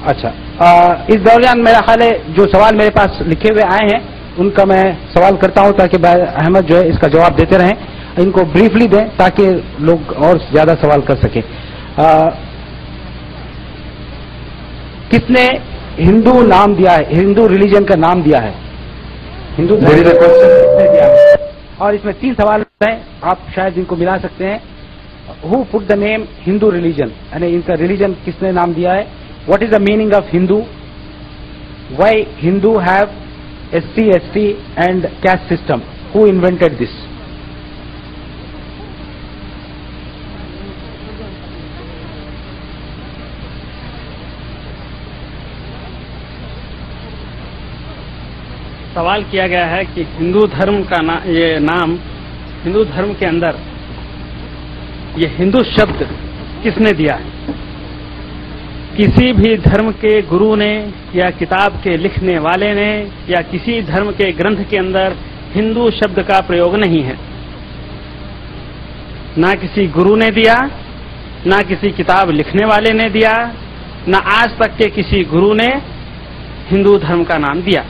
अच्छा, इस दौरान मेरा ख्याल है जो सवाल मेरे पास लिखे हुए आए हैं उनका मैं सवाल करता हूं ताकि भाई अहमद जो है इसका जवाब देते रहें, इनको ब्रीफली दें ताकि लोग और ज्यादा सवाल कर सके। किसने हिंदू नाम दिया है, हिंदू रिलीजन का नाम दिया है, हिंदू धर्म किसने दिया है? और इसमें 3 सवाल हैं, आप शायद इनको मिला सकते हैं। Who put the name Hindu religion, यानी इनका रिलीजन किसने नाम दिया है? What is the meaning of Hindu? Why Hindu have SC, ST and caste system? Who invented this? सवाल किया गया है कि हिंदू धर्म का ये नाम, हिंदू धर्म के अंदर ये हिंदू शब्द किसने दिया है? किसी भी धर्म के गुरु ने या किताब के लिखने वाले ने या किसी धर्म के ग्रंथ के अंदर हिंदू शब्द का प्रयोग नहीं है। ना किसी गुरु ने दिया, ना किसी किताब लिखने वाले ने दिया, ना आज तक के किसी गुरु ने हिंदू धर्म का नाम दिया।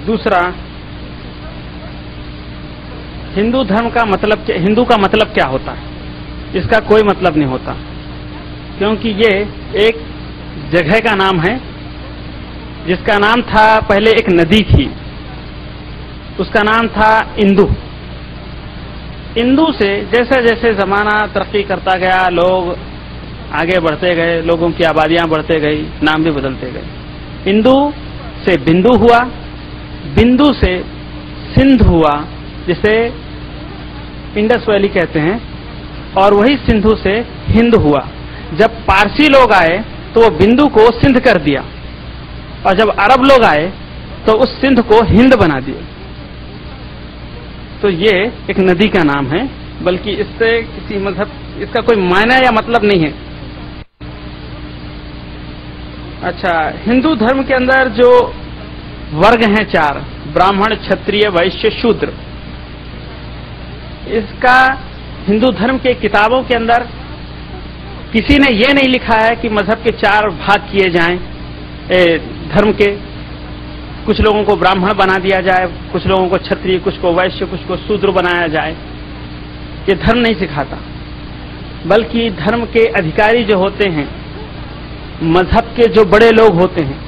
दूसरा, हिंदू धर्म का मतलब, हिंदू का मतलब क्या होता है? इसका कोई मतलब नहीं होता, क्योंकि ये एक जगह का नाम है जिसका नाम था, पहले एक नदी थी, उसका नाम था इंदु। इंदु से जैसे जैसे जमाना तरक्की करता गया, लोग आगे बढ़ते गए, लोगों की आबादियां बढ़ते गई, नाम भी बदलते गए। इंदु से बिंदु हुआ, बिंदु से सिंध हुआ, जिसे इंडस वैली कहते हैं, और वही सिंधु से हिंद हुआ। जब पारसी लोग आए तो वो बिंदु को सिंध कर दिया, और जब अरब लोग आए तो उस सिंध को हिंद बना दिया। तो ये एक नदी का नाम है, बल्कि इससे किसी मजहब, इसका कोई मायना या मतलब नहीं है। अच्छा, हिंदू धर्म के अंदर जो वर्ग हैं 4, ब्राह्मण, क्षत्रिय, वैश्य, शूद्र, इसका हिंदू धर्म के किताबों के अंदर किसी ने यह नहीं लिखा है कि मजहब के 4 भाग किए जाएं धर्म के। कुछ लोगों को ब्राह्मण बना दिया जाए, कुछ लोगों को क्षत्रिय, कुछ को वैश्य, कुछ को शूद्र बनाया जाए। ये धर्म नहीं सिखाता, बल्कि धर्म के अधिकारी जो होते हैं, मजहब के जो बड़े लोग होते हैं,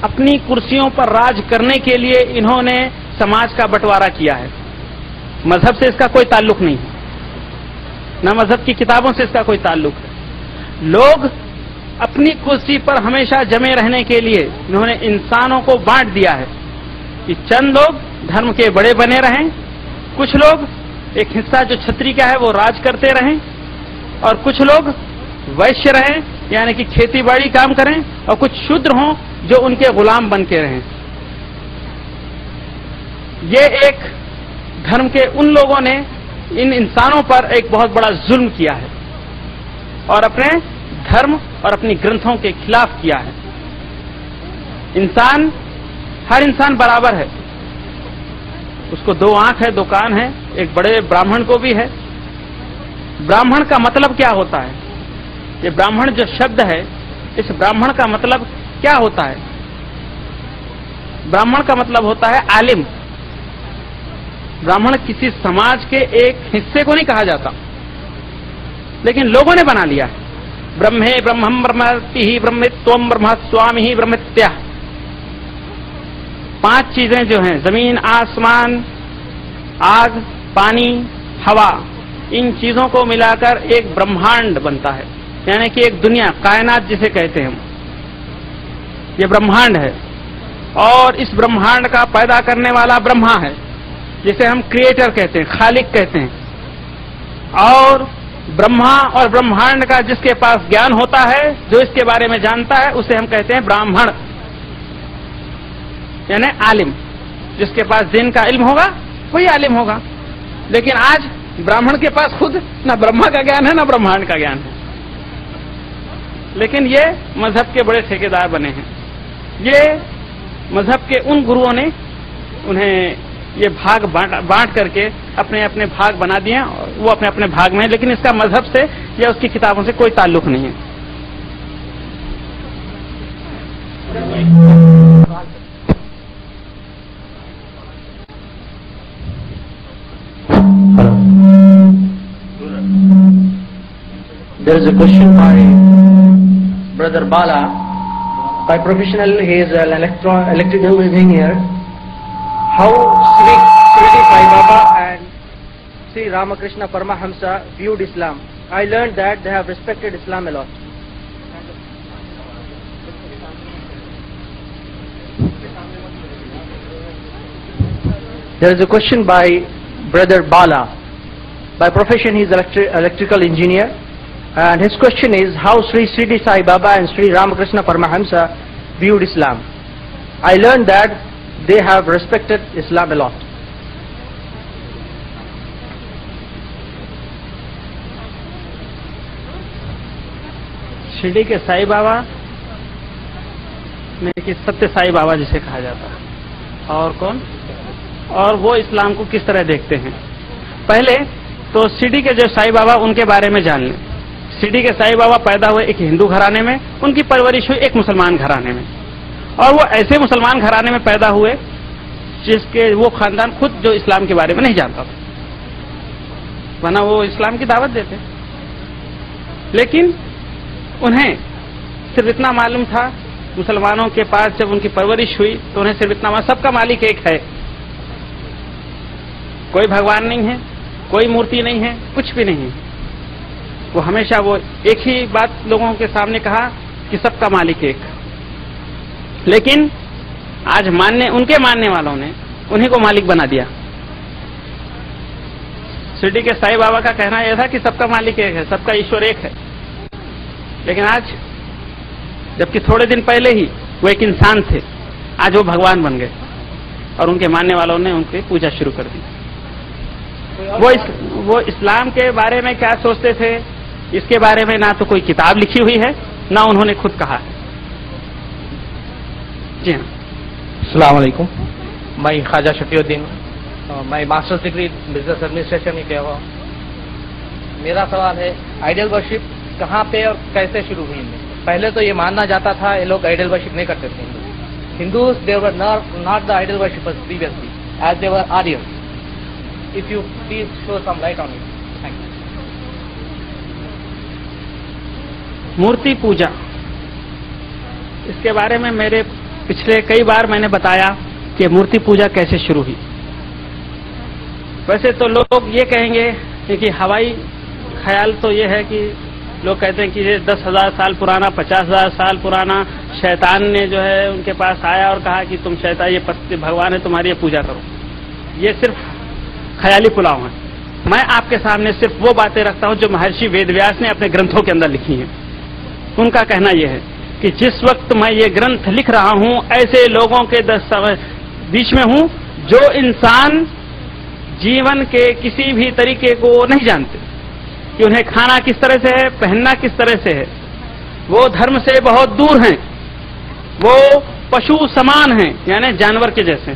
अपनी कुर्सियों पर राज करने के लिए इन्होंने समाज का बंटवारा किया है। मजहब से इसका कोई ताल्लुक नहीं है, न मजहब की किताबों से इसका कोई ताल्लुक है। लोग अपनी कुर्सी पर हमेशा जमे रहने के लिए इन्होंने इंसानों को बांट दिया है कि चंद लोग धर्म के बड़े बने रहें, कुछ लोग, एक हिस्सा जो क्षत्रिय का है वो राज करते रहें, और कुछ लोग वैश्य रहें, यानी कि खेती बाड़ी काम करें, और कुछ शूद्र हों जो उनके गुलाम बन के रहें। ये एक धर्म के उन लोगों ने इन इंसानों पर एक बहुत बड़ा जुल्म किया है और अपने धर्म और अपनी ग्रंथों के खिलाफ किया है। इंसान, हर इंसान बराबर है, उसको 2 आंख है, 2 कान है, एक बड़े ब्राह्मण को भी है। ब्राह्मण का मतलब क्या होता है? ये ब्राह्मण जो शब्द है, इस ब्राह्मण का मतलब क्या होता है? ब्राह्मण का मतलब होता है आलिम। ब्राह्मण किसी समाज के एक हिस्से को नहीं कहा जाता, लेकिन लोगों ने बना लिया है। ब्रह्मे ब्रह्मम ब्रह्मति ही ब्रह्मित्वम ब्रह्म स्वामी ही ब्रह्मित्या। 5 चीजें जो हैं, जमीन, आसमान, आग, पानी, हवा, इन चीजों को मिलाकर एक ब्रह्मांड बनता है, यानी कि एक दुनिया, कायनात जिसे कहते हैं हम, ये ब्रह्मांड है। और इस ब्रह्मांड का पैदा करने वाला ब्रह्मा है, जिसे हम क्रिएटर कहते हैं, खालिक कहते हैं। और ब्रह्मा और ब्रह्मांड का जिसके पास ज्ञान होता है, जो इसके बारे में जानता है, उसे हम कहते हैं ब्राह्मण, यानी आलिम। जिसके पास दिन का इल्म होगा वही आलिम होगा। लेकिन आज ब्राह्मण के पास खुद ना ब्रह्मा का ज्ञान है ना ब्रह्मांड का ज्ञान है, लेकिन ये मजहब के बड़े ठेकेदार बने हैं। ये मजहब के उन गुरुओं ने उन्हें ये भाग बांट करके अपने अपने भाग बना दिए हैं, और वो अपने अपने भाग में है, लेकिन इसका मजहब से या उसकी किताबों से कोई ताल्लुक नहीं है। There is a question by Brother Bala. By professional, he is an electrical engineer. How Sri Sai Baba and Sri Ramakrishna Paramahamsa viewed Islam? I learned that they have respected Islam a lot. There is a question by Brother Bala. By profession, he is electrical engineer. And his question is how Sri Sai Baba and Sri Ramakrishna Paramahamsa viewed Islam. I learned that they have respected Islam a lot. Shirdi के साईं बाबा में कि सत्य साईं बाबा जिसे कहा जाता है, और कौन, और वो इस्लाम को किस तरह देखते हैं। पहले तो शिरडी के जो साईं बाबा उनके बारे में जान लें। शिरडी के साईं बाबा पैदा हुए एक हिंदू घराने में, उनकी परवरिश हुई एक मुसलमान घराने में, और वो ऐसे मुसलमान घराने में पैदा हुए जिसके वो खानदान खुद जो इस्लाम के बारे में नहीं जानता था, वरना वो इस्लाम की दावत देते। लेकिन उन्हें सिर्फ इतना मालूम था, मुसलमानों के पास जब उनकी परवरिश हुई तो उन्हें सिर्फ इतना मालूम, सबका मालिक एक है, कोई भगवान नहीं है, कोई मूर्ति नहीं है, कुछ भी नहीं है। वो हमेशा वो एक ही बात लोगों के सामने कहा कि सबका मालिक एक। लेकिन आज उनके मानने वालों ने उन्हीं को मालिक बना दिया। शिरडी के साईं बाबा का कहना यह था कि सबका मालिक एक है, सबका ईश्वर एक है। लेकिन आज, जबकि थोड़े दिन पहले ही वो एक इंसान थे, आज वो भगवान बन गए और उनके मानने वालों ने उनकी पूजा शुरू कर दी। वो इस्लाम के बारे में क्या सोचते थे, इसके बारे में ना तो कोई किताब लिखी हुई है, ना उन्होंने खुद कहा है। जी हाँ। अस्सलाम वालेकुम। मैं ख्वाजा शफीउद्दीन, मैं मास्टर्स डिग्री बिजनेस एडमिनिस्ट्रेशन में किया हुआ। मेरा सवाल है, आइडल वर्शिप कहाँ पे और कैसे शुरू हुई? पहले तो ये मानना जाता था ये लोग आइडल वर्शिप नहीं करते थे। Hindus they were not the idol worshippers previously as they were Aryans. If you please show some light on it. Thank you. मूर्ति पूजा, इसके बारे में मेरे पिछले कई बार मैंने बताया कि मूर्ति पूजा कैसे शुरू हुई। वैसे तो लोग ये कहेंगे कि हवाई ख्याल तो ये है कि लोग कहते हैं कि ये 10,000 साल पुराना, 50,000 साल पुराना शैतान ने जो है उनके पास आया और कहा कि तुम शैतान, ये भगवान है तुम्हारी, ये पूजा करो। ये सिर्फ ख्याली पुलाव है। मैं आपके सामने सिर्फ वो बातें रखता हूं जो महर्षि वेदव्यास ने अपने ग्रंथों के अंदर लिखी हैं। उनका कहना यह है कि जिस वक्त मैं ये ग्रंथ लिख रहा हूं, ऐसे लोगों के बीच में हूं जो इंसान जीवन के किसी भी तरीके को नहीं जानते, कि उन्हें खाना किस तरह से है, पहनना किस तरह से है। वो धर्म से बहुत दूर हैं, वो पशु समान हैं, यानी जानवर के जैसे।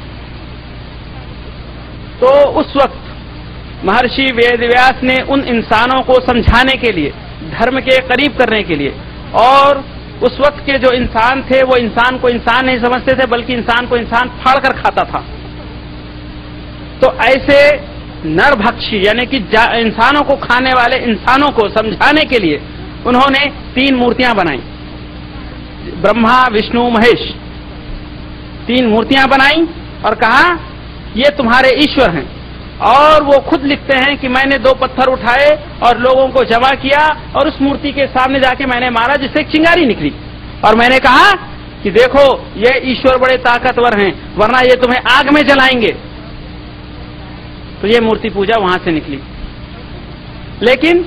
तो उस वक्त महर्षि वेदव्यास ने उन इंसानों को समझाने के लिए, धर्म के करीब करने के लिए, और उस वक्त के जो इंसान थे वो इंसान को इंसान नहीं समझते थे, बल्कि इंसान को इंसान फाड़ कर खाता था। तो ऐसे नरभक्षी यानी कि इंसानों को खाने वाले इंसानों को समझाने के लिए उन्होंने 3 मूर्तियां बनाई, ब्रह्मा विष्णु महेश। 3 मूर्तियां बनाई और कहा ये तुम्हारे ईश्वर हैं। और वो खुद लिखते हैं कि मैंने 2 पत्थर उठाए और लोगों को जमा किया और उस मूर्ति के सामने जाके मैंने मारा, जिससे एक चिंगारी निकली, और मैंने कहा कि देखो ये ईश्वर बड़े ताकतवर हैं, वरना ये तुम्हें आग में जलाएंगे। तो ये मूर्ति पूजा वहां से निकली। लेकिन